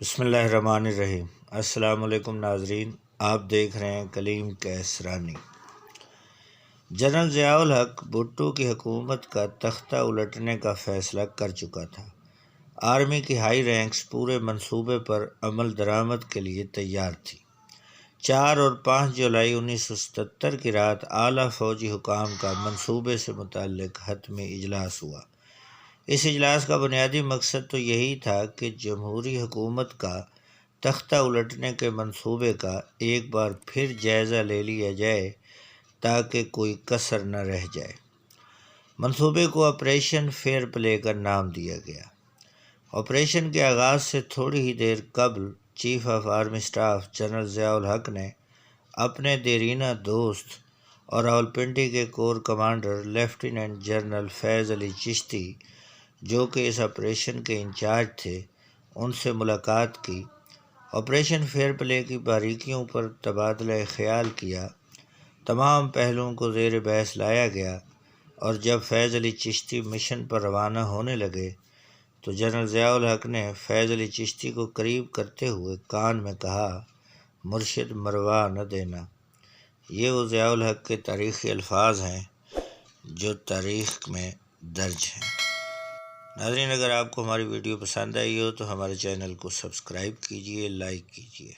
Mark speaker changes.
Speaker 1: بسم اللہ الرحمن الرحیم۔ السلام علیکم ناظرین، آپ دیکھ رہے ہیں کلیم کیسرانی۔ جنرل ضیاء الحق بھٹو کی حکومت کا تختہ الٹنے کا فیصلہ کر چکا تھا۔ آرمی کی ہائی رینکس پورے منصوبے پر عمل درآمد کے لیے تیار تھی۔ 4 اور 5 جولائی 1977 کی رات اعلیٰ فوجی حکام کا منصوبے سے متعلق حتمی اجلاس ہوا۔ اس اجلاس کا بنیادی مقصد تو یہی تھا کہ جمہوری حکومت کا تختہ الٹنے کے منصوبے کا ایک بار پھر جائزہ لے لیا جائے تاکہ کوئی کسر نہ رہ جائے۔ منصوبے کو آپریشن فیئر پلے کا نام دیا گیا۔ آپریشن کے آغاز سے تھوڑی ہی دیر قبل chief of army staff general Zia الحق نے اپنے دیرینہ دوست اور راولپنڈی کے کور کمانڈر لیفٹیننٹ جنرل فیض علی چشتی، جو کہ اس آپریشن کے انچارج تھے، ان سے ملاقات کی۔ آپریشن فیئر پلے کی باریکیوں پر تبادلہ خیال کیا، تمام پہلوؤں کو زیر بحث لایا گیا، اور جب فیض علی چشتی مشن پر روانہ ہونے لگے تو جنرل ضیاء الحق نے فیض علی چشتی کو قریب کرتے ہوئے کان میں کہا، مرشد مروا نہ دینا۔ یہ وہ ضیاء الحق کے تاریخی الفاظ ہیں جو تاریخ میں درج ہیں۔ ناظرین، اگر آپ کو ہماری ویڈیو پسند آئی ہو تو ہمارے چینل کو سبسکرائب کیجیے، لائک کیجیے۔